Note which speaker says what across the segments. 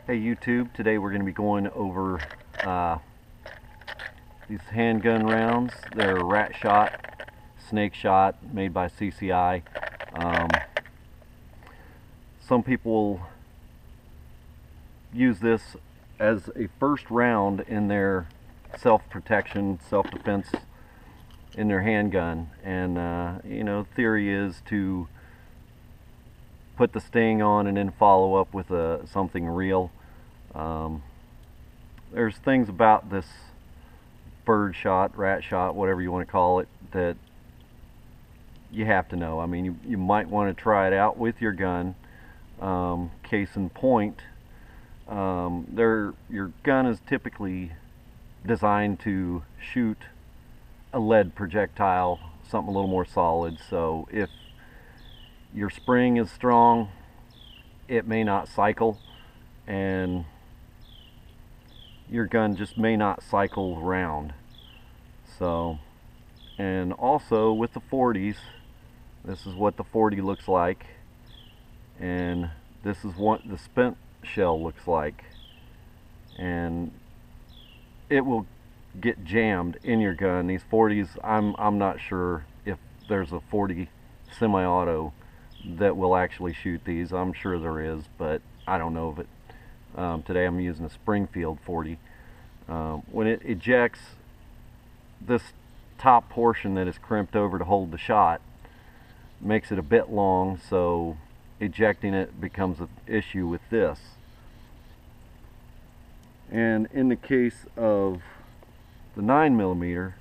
Speaker 1: Hey YouTube, today we're going to be going over these handgun rounds. They're rat shot, snake shot, made by CCI. Um, some people will use this as a first round in their self-protection, self-defense in their handgun. And you know, theory is to put the sting on and then follow up with something real. There's things about this bird shot, rat shot, whatever you want to call it, that you have to know. I mean, you might want to try it out with your gun. Case in point, your gun is typically designed to shoot a lead projectile, something a little more solid. So if your spring is strong, it may not cycle, and your gun just may not cycle round. So, and also with the 40s, this is what the 40 looks like, and this is what the spent shell looks like, and it will get jammed in your gun. These 40s, I'm not sure if there's a 40 semi-auto that will actually shoot these. I'm sure there is, but I don't know of it. Today I'm using a Springfield 40. When it ejects, this top portion that is crimped over to hold the shot makes it a bit long, so ejecting it becomes an issue with this. And in the case of the 9mm,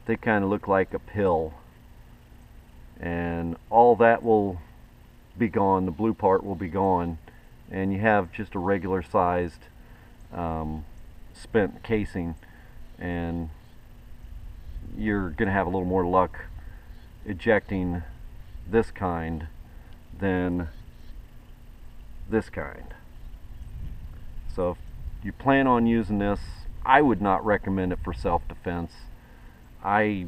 Speaker 1: they kind of look like a pill, and all that will be gone. The blue part will be gone, and you have just a regular sized spent casing, and you're gonna have a little more luck ejecting this kind than this kind. So if you plan on using this, I would not recommend it for self-defense. I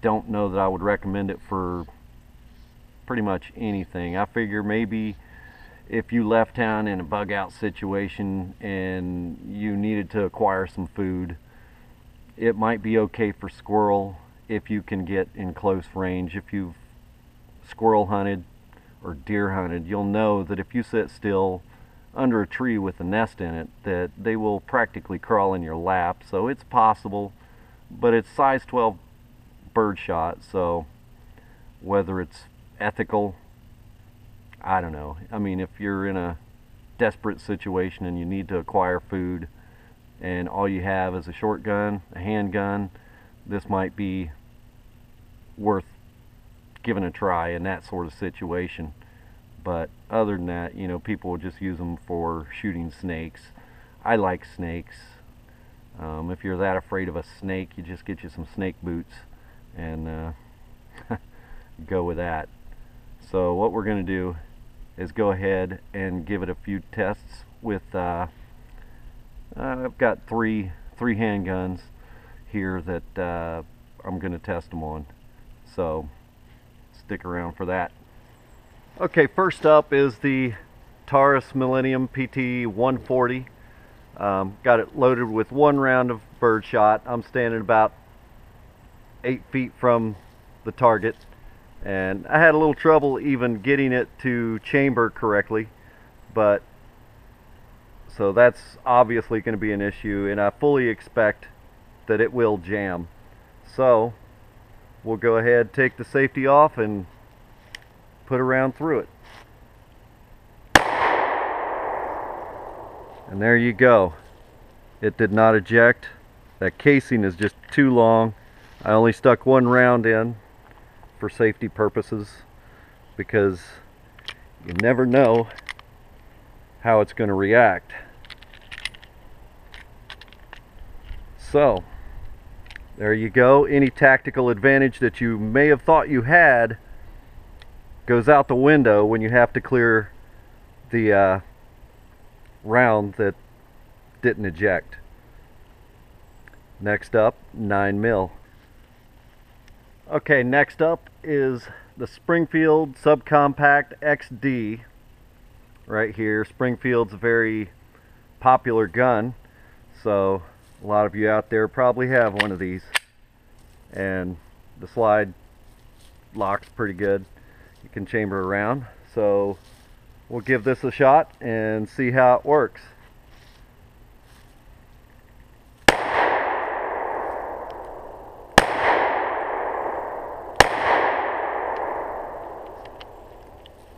Speaker 1: don't know that I would recommend it for pretty much anything. I figure maybe if you left town in a bug out situation and you needed to acquire some food, it might be okay for squirrel if you can get in close range. If you've squirrel hunted or deer hunted, you'll know that if you sit still under a tree with a nest in it, that they will practically crawl in your lap. So it's possible, but it's size 12 bird shot, so whether it's ethical, I don't know. I mean, if you're in a desperate situation and you need to acquire food and all you have is a shotgun, a handgun, this might be worth giving a try in that sort of situation. But other than that, you know, people will just use them for shooting snakes. I like snakes. If you're that afraid of a snake, you just get you some snake boots and go with that. So what we're going to do is go ahead and give it a few tests with I've got three handguns here that I'm going to test them on, so stick around for that. Okay, first up is the Taurus Millennium PT 140. Got it loaded with one round of bird shot. I'm standing about 8 feet from the target, and I had a little trouble even getting it to chamber correctly, but so that's obviously going to be an issue, and I fully expect that it will jam. So we'll go ahead, take the safety off, and put a round through it. And there you go. It did not eject. That casing is just too long. I only stuck one round in for safety purposes, because you never know how it's going to react. So there you go. Any tactical advantage that you may have thought you had goes out the window when you have to clear the round that didn't eject. Next up, 9mm. Okay, next up is the Springfield Subcompact XD. right here. Springfield's a very popular gun, so a lot of you out there probably have one of these, and the slide locks pretty good. You can chamber around, so we'll give this a shot and see how it works.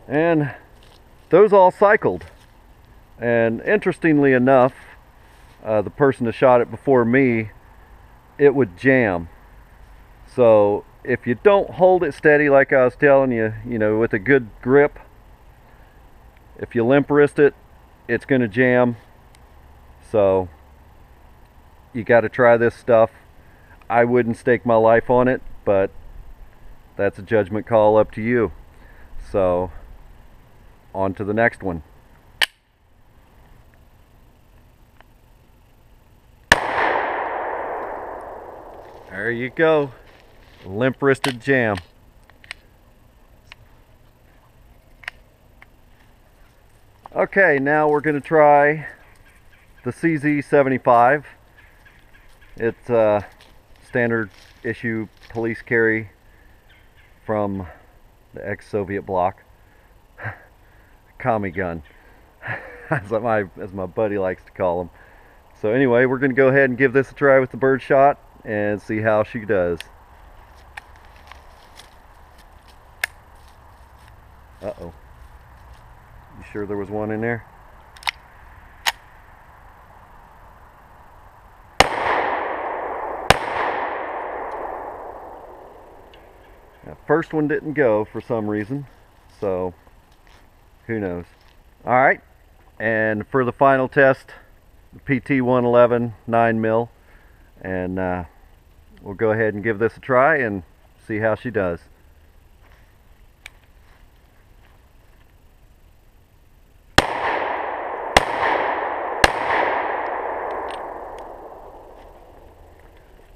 Speaker 1: And those all cycled, and interestingly enough, the person that shot it before me, it would jam. So if you don't hold it steady like I was telling you, with a good grip, if you limp wrist it, it's going to jam. So you got to try this stuff. I wouldn't stake my life on it, but that's a judgment call, up to you. So on to the next one. There you go. Limp wristed jam. Okay, now we're going to try the CZ75. It's a standard issue police carry from the ex-Soviet bloc. Commie gun, as my buddy likes to call them. So anyway, we're going to go ahead and give this a try with the bird shot and see how she does. Uh-oh. You sure there was one in there? Now, first one didn't go for some reason, so who knows. Alright, and for the final test, the PT-111 9mm, and we'll go ahead and give this a try and see how she does.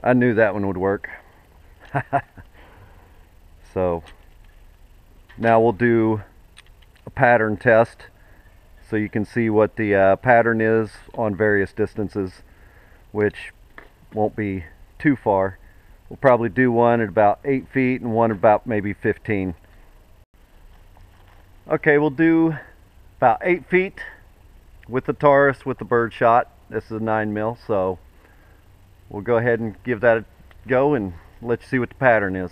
Speaker 1: I knew that one would work. So now we'll do a pattern test so you can see what the pattern is on various distances, which won't be too far. We'll probably do one at about 8 feet and one at about maybe 15. Okay, we'll do about 8 feet with the Taurus with the bird shot. This is a 9mm, so we'll go ahead and give that a go and let you see what the pattern is.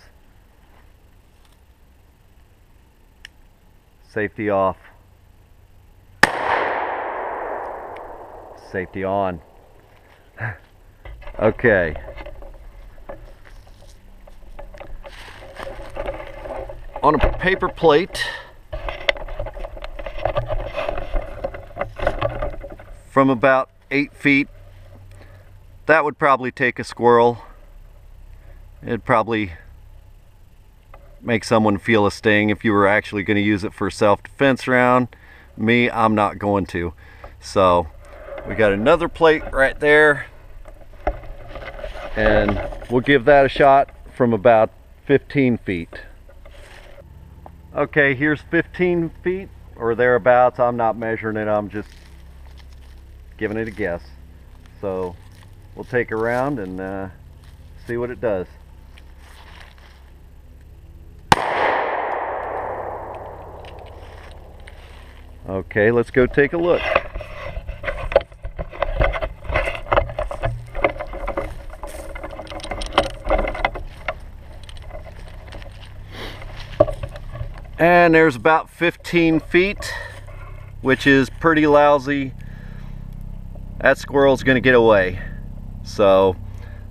Speaker 1: Safety off. Safety on. Okay. On a paper plate from about 8 feet, that would probably take a squirrel. It'd probably make someone feel a sting if you were actually going to use it for a self-defense round. Me, I'm not going to. So we got another plate right there, and we'll give that a shot from about 15 feet. Okay, here's 15 feet or thereabouts. I'm not measuring it, I'm just giving it a guess. So we'll take a round and see what it does. Okay, let's go take a look. And there's about 15 feet, which is pretty lousy. That squirrel's gonna get away. So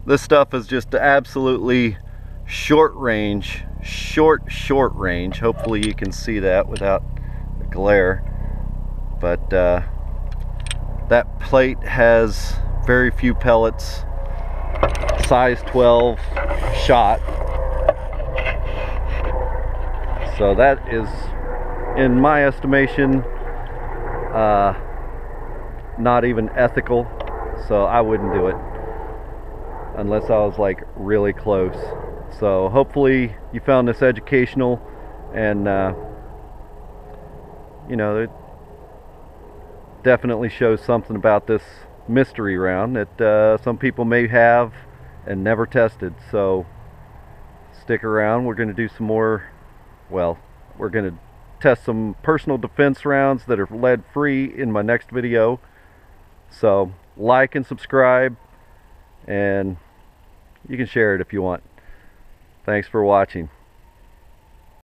Speaker 1: this stuff is just absolutely short range. Short range. Hopefully you can see that without the glare. But that plate has very few pellets, size 12 shot. So that is, in my estimation, not even ethical. So I wouldn't do it unless I was like really close. So hopefully you found this educational, and you know, definitely shows something about this mystery round that some people may have and never tested. So stick around. We're going to do some more, well, we're going to test some personal defense rounds that are lead free in my next video. So like and subscribe, and you can share it if you want. Thanks for watching.